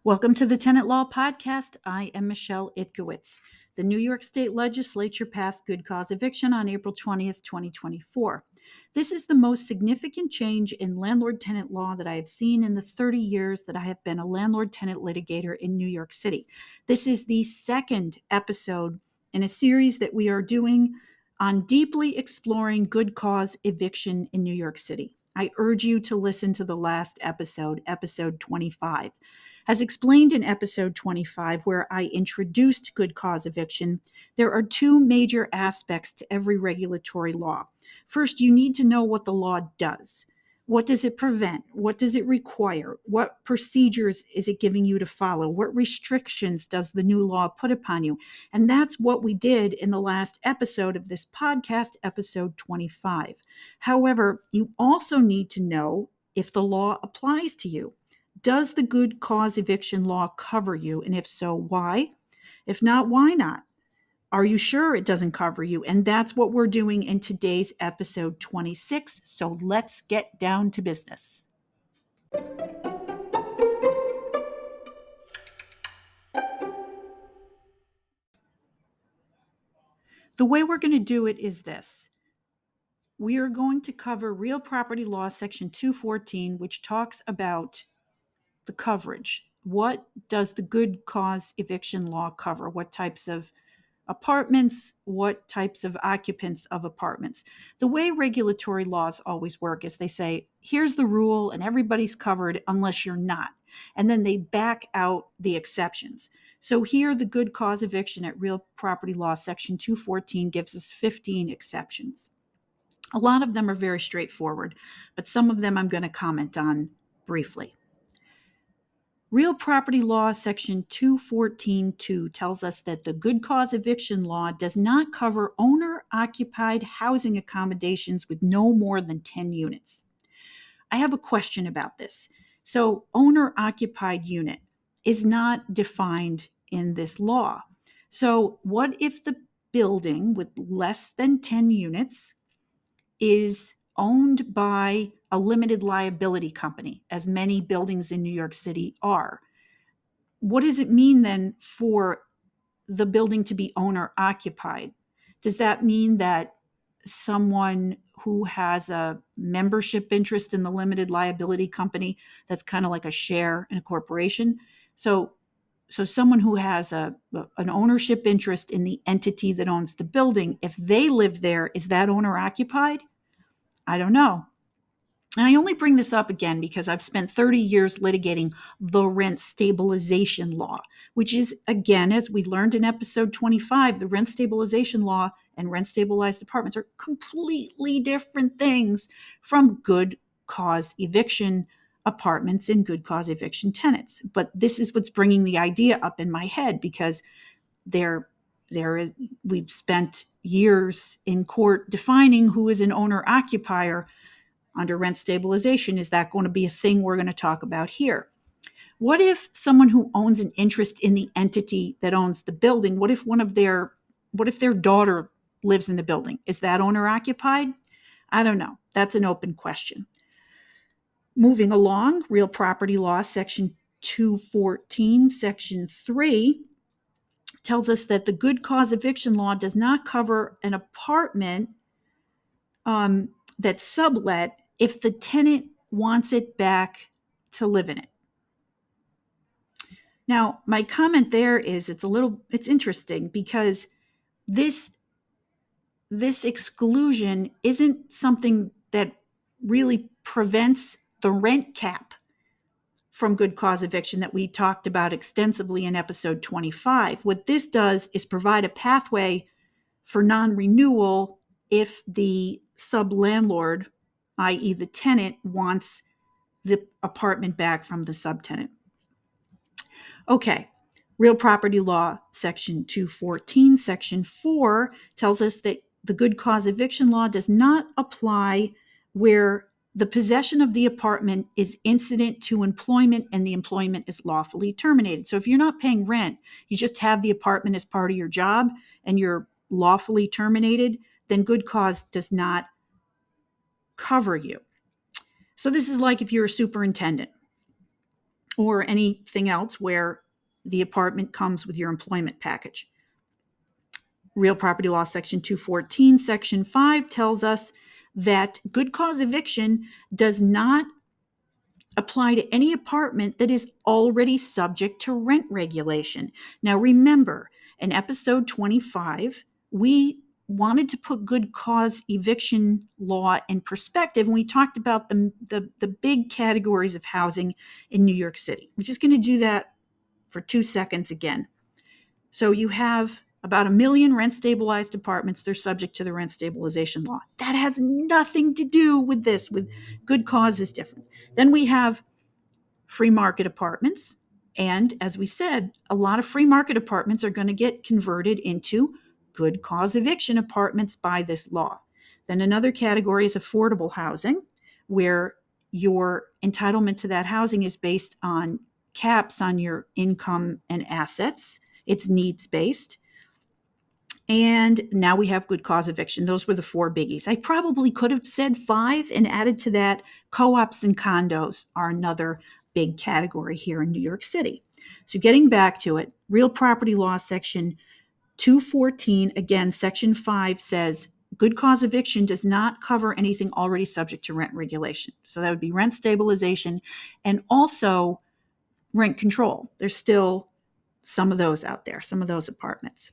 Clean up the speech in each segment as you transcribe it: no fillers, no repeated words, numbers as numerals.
Welcome to the Tenant Law Podcast. I am Michelle Itkowitz. The New York State Legislature passed Good Cause Eviction on April 20th, 2024. This is the most significant change in landlord-tenant law that I have seen in the 30 years that I have been a landlord-tenant litigator in New York City. This is the second episode in a series that we are doing on deeply exploring good cause eviction in New York City. I urge you to listen to the last episode, episode 25. As explained in episode 25, where I introduced good cause eviction, there are two major aspects to every regulatory law. First, you need to know what the law does. What does it prevent? What does it require? What procedures is it giving you to follow? What restrictions does the new law put upon you? And that's what we did in the last episode of this podcast, episode 25. However, you also need to know if the law applies to you. Does the good cause eviction law cover you? And if so, why? If not, why not? Are you sure it doesn't cover you? And that's what we're doing in today's episode 26. So let's get down to business. The way we're going to do it is this. We are going to cover Real Property Law Section 214, which talks about the coverage. What does the good cause eviction law cover? What types of apartments? What types of occupants of apartments? The way regulatory laws always work is they say, here's the rule and everybody's covered unless you're not. And then they back out the exceptions. So here, the good cause eviction at Real Property Law Section 214 gives us 15 exceptions. A lot of them are very straightforward, but some of them I'm going to comment on briefly. Real Property Law Section 214.2 tells us that the good cause eviction law does not cover owner-occupied housing accommodations with no more than 10 units. I have a question about this. So, owner-occupied unit is not defined in this law. So, what if the building with less than 10 units is owned by a limited liability company, as many buildings in New York City are? What does it mean then for the building to be owner occupied? Does that mean that someone who has a membership interest in the limited liability company, that's kind of like a share in a corporation? So someone who has an ownership interest in the entity that owns the building, if they live there, is that owner occupied? I don't know. And I only bring this up again because I've spent 30 years litigating the rent stabilization law, which is, again, as we learned in episode 25, the rent stabilization law and rent stabilized apartments are completely different things from good cause eviction apartments and good cause eviction tenants. But this is what's bringing the idea up in my head, because we've spent years in court defining who is an owner-occupier under rent stabilization. Is that going to be a thing we're going to talk about here? What if someone who owns an interest in the entity that owns the building, what if their daughter lives in the building? Is that owner-occupied? I don't know. That's an open question. Moving along, Real Property Law, Section 214, Section 3, tells us that the good cause eviction law does not cover an apartment that's sublet if the tenant wants it back to live in it. Now, my comment there is it's interesting because this exclusion isn't something that really prevents the rent cap from good cause eviction that we talked about extensively in episode 25. What this does is provide a pathway for non-renewal if the sub-landlord, i.e. the tenant, wants the apartment back from the subtenant. Okay, Real Property Law, Section 214, Section 4 tells us that the good cause eviction law does not apply where the possession of the apartment is incident to employment and the employment is lawfully terminated. So if you're not paying rent, you just have the apartment as part of your job and you're lawfully terminated, then good cause does not cover you. So this is like if you're a superintendent or anything else where the apartment comes with your employment package. Real Property Law Section 214, Section 5 tells us that good cause eviction does not apply to any apartment that is already subject to rent regulation. Now, remember, in episode 25, we wanted to put good cause eviction law in perspective, and we talked about the big categories of housing in New York City. We're just going to do that for 2 seconds again. So you have about 1 million rent-stabilized apartments. They're subject to the rent stabilization law. That has nothing to do with this. With good cause is different. Then we have free market apartments. And as we said, a lot of free market apartments are going to get converted into good cause eviction apartments by this law. Then another category is affordable housing, where your entitlement to that housing is based on caps on your income and assets. It's needs-based. And now we have good cause eviction. Those were the 4 biggies. I probably could have said 5 and added to that. Co-ops and condos are another big category here in New York City. So getting back to it, Real Property Law Section 214, again, Section 5 says good cause eviction does not cover anything already subject to rent regulation. So that would be rent stabilization and also rent control. There's still some of those out there, some of those apartments.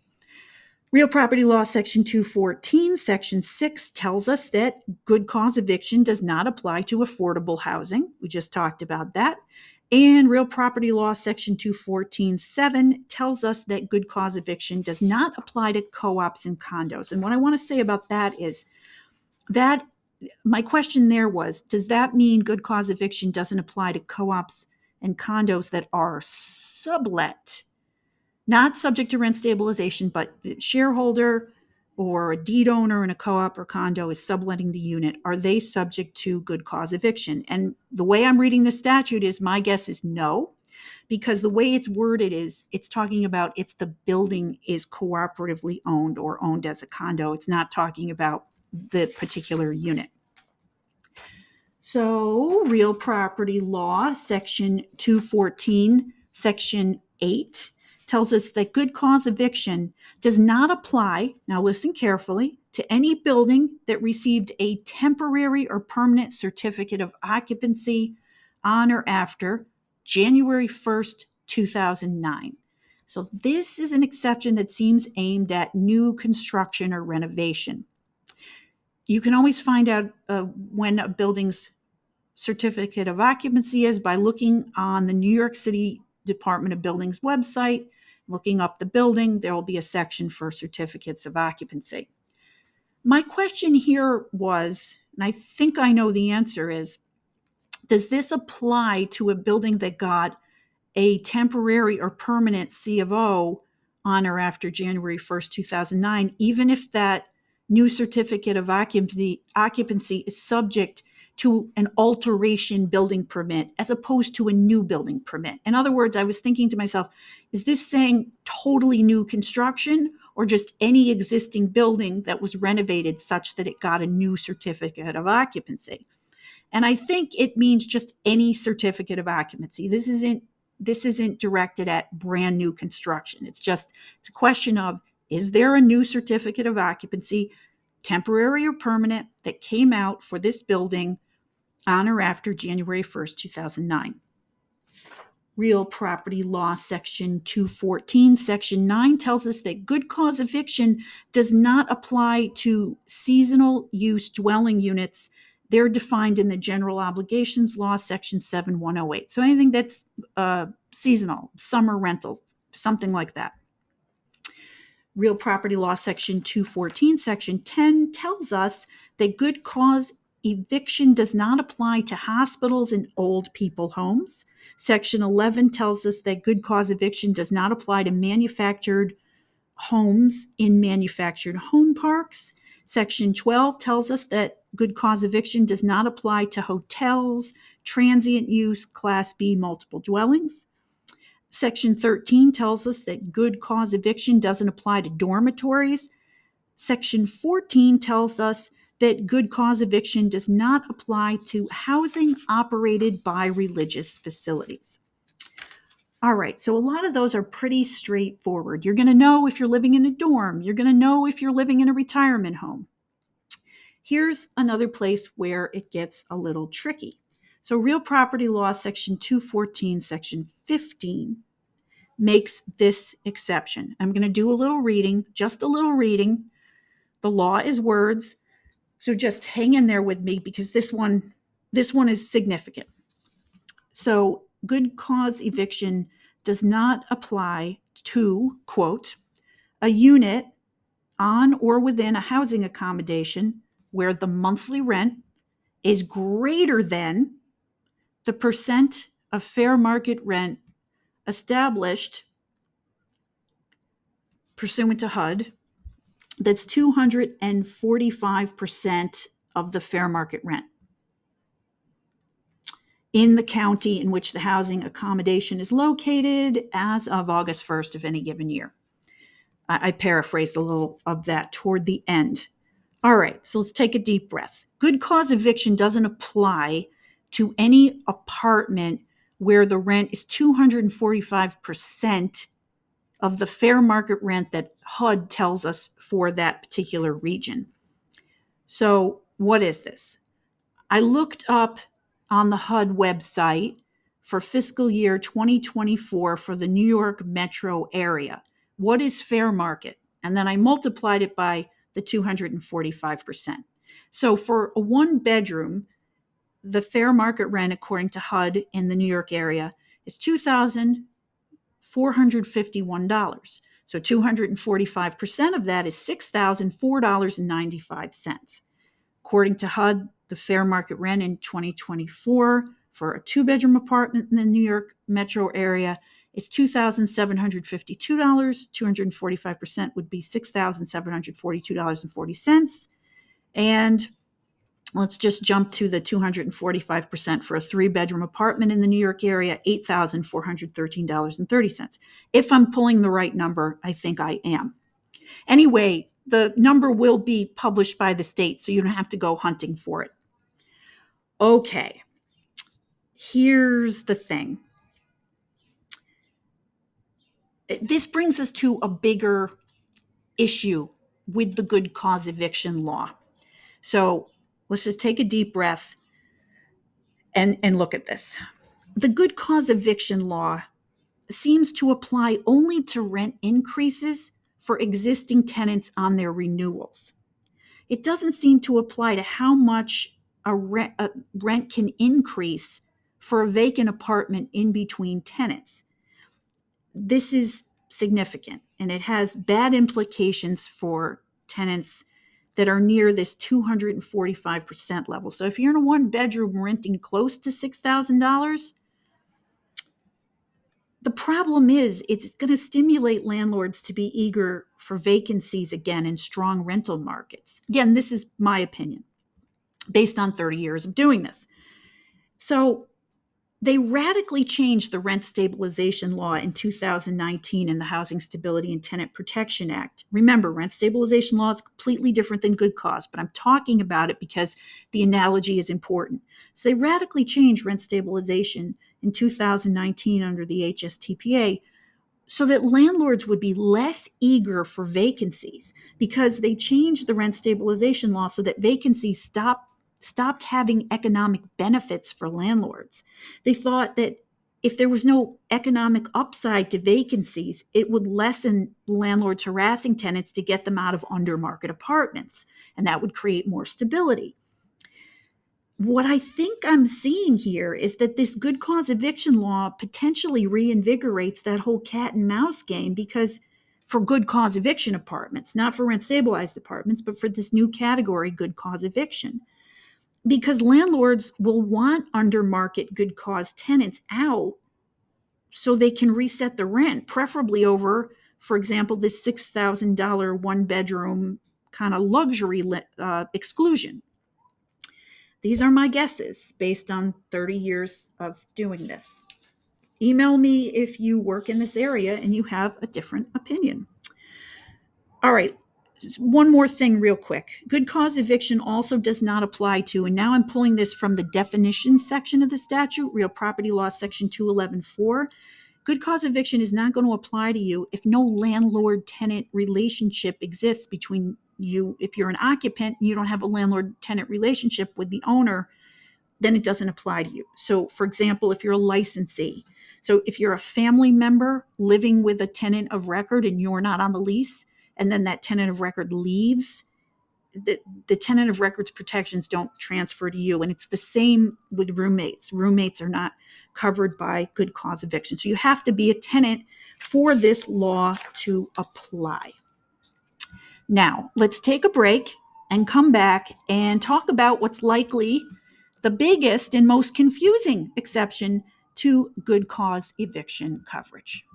Real Property Law Section 214, Section 6 tells us that good cause eviction does not apply to affordable housing. We just talked about that. And Real Property Law Section 214.7 tells us that good cause eviction does not apply to co-ops and condos. And what I want to say about that is that my question there was, does that mean good cause eviction doesn't apply to co-ops and condos that are sublet? Not subject to rent stabilization, but shareholder or a deed owner in a co-op or condo is subletting the unit. Are they subject to good cause eviction? And the way I'm reading the statute is, my guess is no, because the way it's worded is it's talking about if the building is cooperatively owned or owned as a condo. It's not talking about the particular unit. So Real Property Law Section 214, Section 8 tells us that good cause eviction does not apply, now listen carefully, to any building that received a temporary or permanent certificate of occupancy on or after January 1st, 2009. So this is an exception that seems aimed at new construction or renovation. You can always find out when a building's certificate of occupancy is by looking on the New York City Department of Buildings website, looking up the building. There will be a section for certificates of occupancy. My question here was, and I think I know the answer is, does this apply to a building that got a temporary or permanent C of O on or after January 1st, 2009, even if that new certificate of occupancy is subject to an alteration building permit as opposed to a new building permit? In other words, I was thinking to myself, is this saying totally new construction or just any existing building that was renovated such that it got a new certificate of occupancy? And I think it means just any certificate of occupancy. This isn't directed at brand new construction. It's a question of, is there a new certificate of occupancy, temporary or permanent, that came out for this building on or after January 1st, 2009. Real Property Law Section 214, Section 9 tells us that good cause eviction does not apply to seasonal use dwelling units. They're defined in the General Obligations Law, Section 7108. So anything that's seasonal, summer rental, something like that. Real Property Law Section 214, Section 10 tells us that good cause eviction does not apply to hospitals and old people homes. Section 11 tells us that good cause eviction does not apply to manufactured homes in manufactured home parks. Section 12 tells us that good cause eviction does not apply to hotels, transient use, Class B multiple dwellings. Section 13 tells us that good cause eviction doesn't apply to dormitories. Section 14 tells us that good cause eviction does not apply to housing operated by religious facilities. All right, so a lot of those are pretty straightforward. You're going to know if you're living in a dorm. You're going to know if you're living in a retirement home. Here's another place where it gets a little tricky. So real property law, section 214, section 15, makes this exception. I'm going to do a little reading, just a little reading. The law is words, so just hang in there with me because this one is significant. So good cause eviction does not apply to, quote, a unit on or within a housing accommodation where the monthly rent is greater than the percent of fair market rent established pursuant to HUD. That's 245% of the fair market rent in the county in which the housing accommodation is located as of August 1st of any given year. I paraphrased a little of that toward the end. All right, so let's take a deep breath. Good cause eviction doesn't apply to any apartment where the rent is 245% of the fair market rent that HUD tells us for that particular region. So what is this? I looked up on the HUD website for fiscal year 2024 for the New York metro area. What is fair market? And then I multiplied it by the 245%. So for a one bedroom, the fair market rent, according to HUD in the New York area, is $2,451. So 245% of that is $6,004.95. According to HUD, the fair market rent in 2024 for a two-bedroom apartment in the New York metro area is $2,752. 245% would be $6,742.40. And let's just jump to the 245% for a three-bedroom apartment in the New York area, $8,413.30. If I'm pulling the right number, I think I am. Anyway, the number will be published by the state, so you don't have to go hunting for it. Okay, here's the thing. This brings us to a bigger issue with the good cause eviction law. So let's just take a deep breath and look at this. The good cause eviction law seems to apply only to rent increases for existing tenants on their renewals. It doesn't seem to apply to how much a rent can increase for a vacant apartment in between tenants. This is significant, and it has bad implications for tenants that are near this 245% level. So if you're in a one bedroom renting close to $6,000, the problem is it's going to stimulate landlords to be eager for vacancies again in strong rental markets. Again, this is my opinion based on 30 years of doing this. So they radically changed the rent stabilization law in 2019 in the Housing Stability and Tenant Protection Act. Remember, rent stabilization law is completely different than good cause, but I'm talking about it because the analogy is important. So they radically changed rent stabilization in 2019 under the HSTPA so that landlords would be less eager for vacancies because they changed the rent stabilization law so that vacancies stopped having economic benefits for landlords. They thought that if there was no economic upside to vacancies, it would lessen landlords harassing tenants to get them out of undermarket apartments, and that would create more stability. What I think I'm seeing here is that this good cause eviction law potentially reinvigorates that whole cat and mouse game because for good cause eviction apartments, not for rent stabilized apartments, but for this new category, good cause eviction. Because landlords will want undermarket good cause tenants out so they can reset the rent, preferably over, for example, this $6,000 one bedroom kind of luxury exclusion. These are my guesses based on 30 years of doing this. Email me if you work in this area and you have a different opinion. All right. Just one more thing real quick. Good cause eviction also does not apply to, and now I'm pulling this from the definition section of the statute, Real Property Law section 211.4. Good cause eviction is not going to apply to you if no landlord-tenant relationship exists between you. If you're an occupant and you don't have a landlord-tenant relationship with the owner, then it doesn't apply to you. So, for example, if you're a licensee, so if you're a family member living with a tenant of record and you're not on the lease, and then that tenant of record leaves, the tenant of record's protections don't transfer to you. And it's the same with roommates. Roommates are not covered by good cause eviction. So you have to be a tenant for this law to apply. Now, let's take a break and come back and talk about what's likely the biggest and most confusing exception to good cause eviction coverage.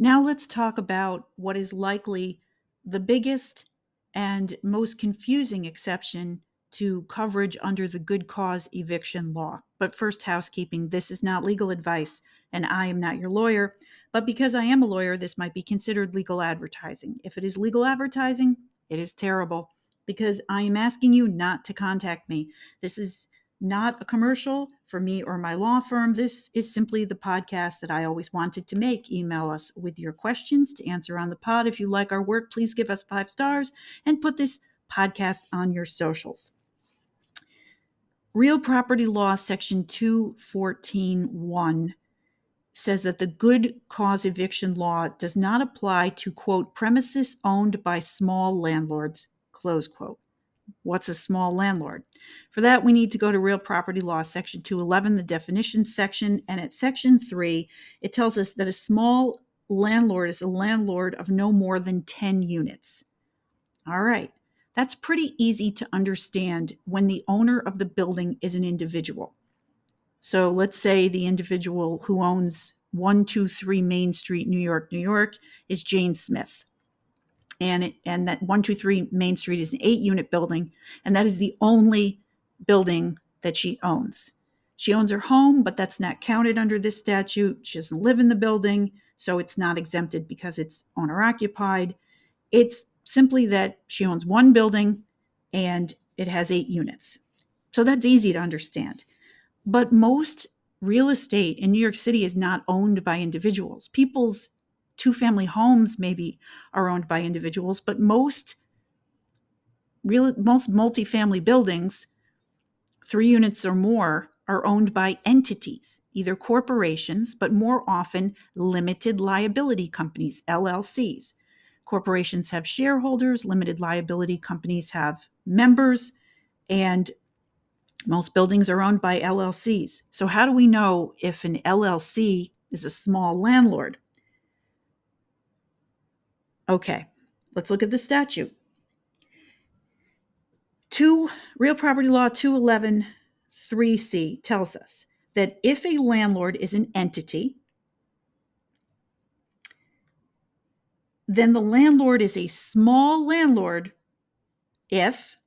Now let's talk about what is likely the biggest and most confusing exception to coverage under the good cause eviction law. But first, housekeeping. This is not legal advice, and I am not your lawyer. But because I am a lawyer, this might be considered legal advertising. If it is legal advertising, it is terrible, because I am asking you not to contact me. This is not a commercial for me or my law firm. This is simply the podcast that I always wanted to make. Email us with your questions to answer on the pod. If you like our work, please give us 5 stars and put this podcast on your socials. Real property law section 214.1 says that the good cause eviction law does not apply to, quote, premises owned by small landlords, close quote. What's a small landlord? For that, we need to go to Real Property Law, Section 211, the definitions section. And at Section 3, it tells us that a small landlord is a landlord of no more than 10 units. All right. That's pretty easy to understand when the owner of the building is an individual. So let's say the individual who owns 123 Main Street, New York, New York, is Jane Smith. And that 123 Main Street is an 8-unit building, and that is the only building that she owns. She owns her home, but that's not counted under this statute. She doesn't live in the building, so it's not exempted because it's owner-occupied. It's simply that she owns one building, and it has 8 units. So that's easy to understand. But most real estate in New York City is not owned by individuals. People's 2-family homes maybe are owned by individuals, but most multifamily buildings, 3 units or more, are owned by entities, either corporations, but more often limited liability companies, LLCs. Corporations have shareholders, limited liability companies have members, and most buildings are owned by LLCs. So how do we know if an LLC is a small landlord? Okay, let's look at the statute. Real Property Law 211.3c tells us that if a landlord is an entity, then the landlord is a small landlord if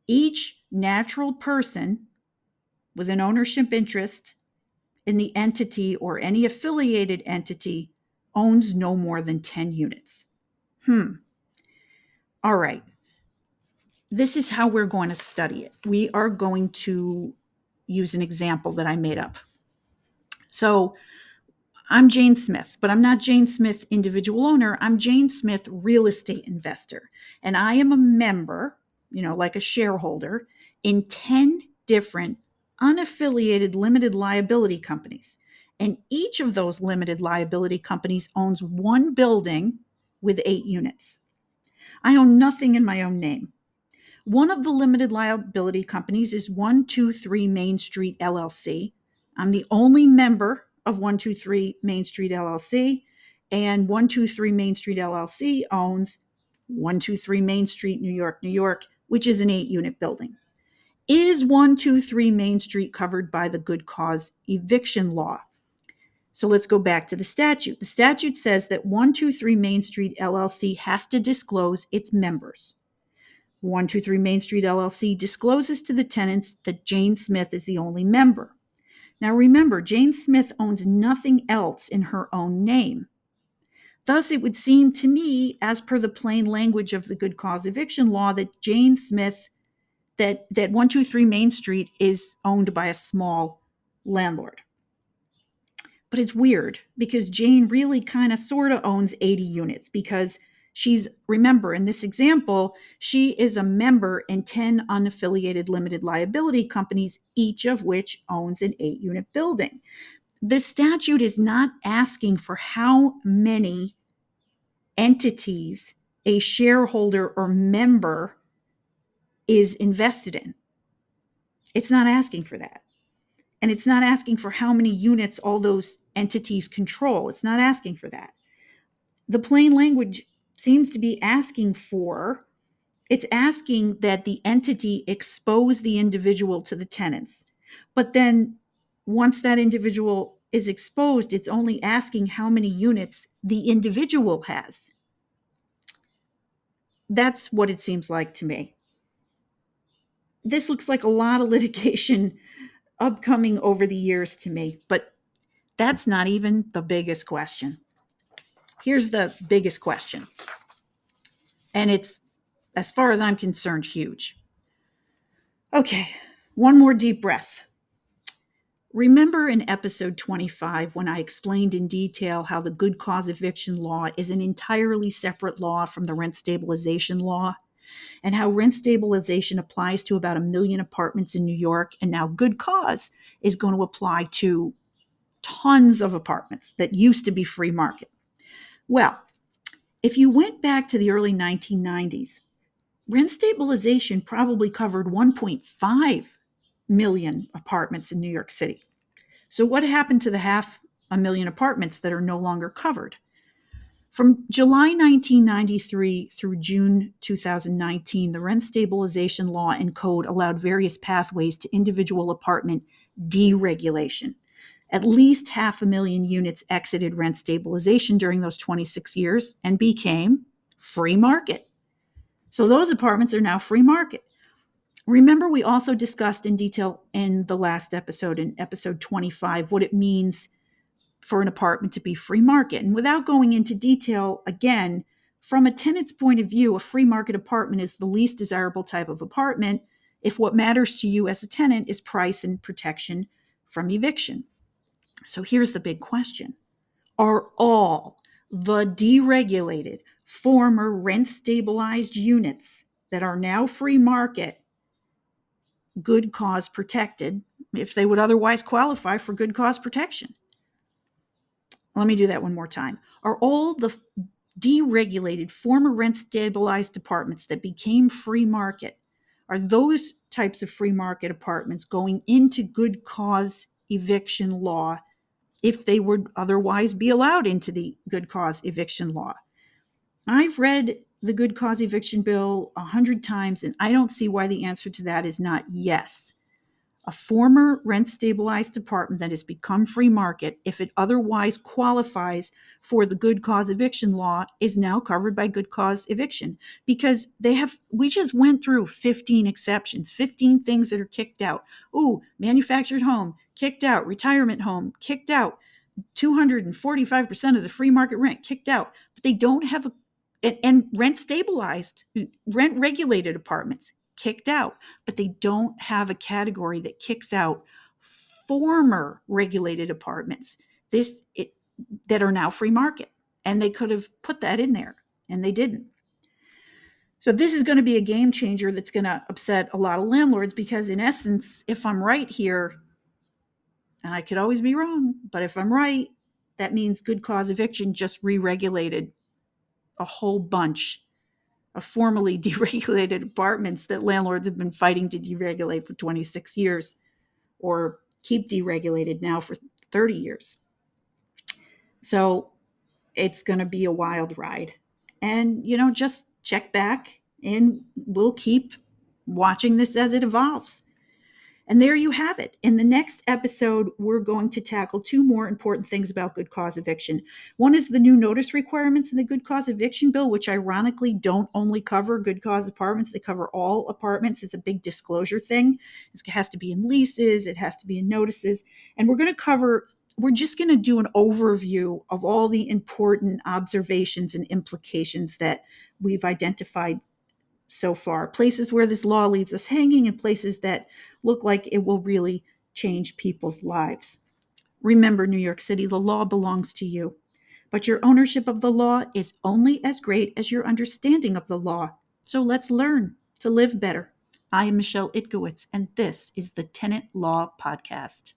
each natural person with an ownership interest in the entity or any affiliated entity owns no more than 10 units. All right. This is how we're going to study it. We are going to use an example that I made up. So I'm Jane Smith, but I'm not Jane Smith, individual owner. I'm Jane Smith, real estate investor. And I am a member, like a shareholder, in 10 different unaffiliated limited liability companies. And each of those limited liability companies owns one building with 8 units. I own nothing in my own name. One of the limited liability companies is 123 Main Street LLC. I'm the only member of 123 Main Street LLC, and 123 Main Street LLC owns 123 Main Street, New York, New York, which is an 8-unit building. Is 123 Main Street covered by the good cause eviction law? So let's go back to the statute. The statute says that 123 Main Street LLC has to disclose its members. 123 Main Street LLC discloses to the tenants that Jane Smith is the only member. Now remember, Jane Smith owns nothing else in her own name. Thus, it would seem to me, as per the plain language of the Good Cause Eviction Law, that Jane Smith, that 123 Main Street is owned by a small landlord. But it's weird because Jane really kind of sort of owns 80 units because remember, in this example, she is a member in 10 unaffiliated limited liability companies, each of which owns an 8-unit building. The statute is not asking for how many entities a shareholder or member is invested in. It's not asking for that. And it's not asking for how many units all those entities control. It's not asking for that. The plain language seems to be asking that the entity expose the individual to the tenants. But then once that individual is exposed, it's only asking how many units the individual has. That's what it seems like to me. This looks like a lot of litigation upcoming over the years to me, but that's not even the biggest question. Here's the biggest question. And it's, as far as I'm concerned, huge. Okay, one more deep breath. Remember in episode 25 when I explained in detail how the Good Cause Eviction Law is an entirely separate law from the rent stabilization law, and how rent stabilization applies to about 1 million apartments in New York, and now Good Cause is going to apply to tons of apartments that used to be free market? Well, if you went back to the early 1990s, rent stabilization probably covered 1.5 million apartments in New York City. So what happened to the 500,000 apartments that are no longer covered? From July 1993 through June 2019, the rent stabilization law and code allowed various pathways to individual apartment deregulation. At least 500,000 units exited rent stabilization during those 26 years and became free market. So those apartments are now free market. Remember, we also discussed in detail in the last episode, in episode 25, what it means for an apartment to be free market. And without going into detail, again, from a tenant's point of view, a free market apartment is the least desirable type of apartment if what matters to you as a tenant is price and protection from eviction. So here's the big question. Are all the deregulated, former rent-stabilized units that are now free market good cause protected if they would otherwise qualify for good cause protection? Let me do that one more time. Are all the deregulated, former rent-stabilized apartments that became free market, are those types of free market apartments going into good cause eviction law if they would otherwise be allowed into the good cause eviction law? I've read the good cause eviction bill 100 times, and I don't see why the answer to that is not yes. A former rent-stabilized apartment that has become free market, if it otherwise qualifies for the good cause eviction law, is now covered by good cause eviction, because we just went through 15 exceptions, 15 things that are kicked out. Ooh, manufactured home, kicked out. Retirement home, kicked out. 245% of the free market rent, kicked out. But they don't have and rent-stabilized, rent-regulated apartments, kicked out, but they don't have a category that kicks out former regulated apartments that are now free market. And they could have put that in there, and they didn't. So this is going to be a game changer that's going to upset a lot of landlords, because in essence, if I'm right here, and I could always be wrong, but if I'm right, that means good cause eviction just re-regulated a whole bunch of formerly deregulated apartments that landlords have been fighting to deregulate for 26 years, or keep deregulated now for 30 years. So it's going to be a wild ride. And, just check back, and we'll keep watching this as it evolves. And there you have it. In the next episode, we're going to tackle 2 more important things about good cause eviction. One is the new notice requirements in the good cause eviction bill, which ironically don't only cover good cause apartments. They cover all apartments. It's a big disclosure thing. It has to be in leases. It has to be in notices. And we're going to cover we're just going to do an overview of all the important observations and implications that we've identified so far. Places where this law leaves us hanging and places that look like it will really change people's lives. Remember, New York City, the law belongs to you, but your ownership of the law is only as great as your understanding of the law. So let's learn to live better. I am Michelle Itkowitz, and this is the Tenant Law Podcast.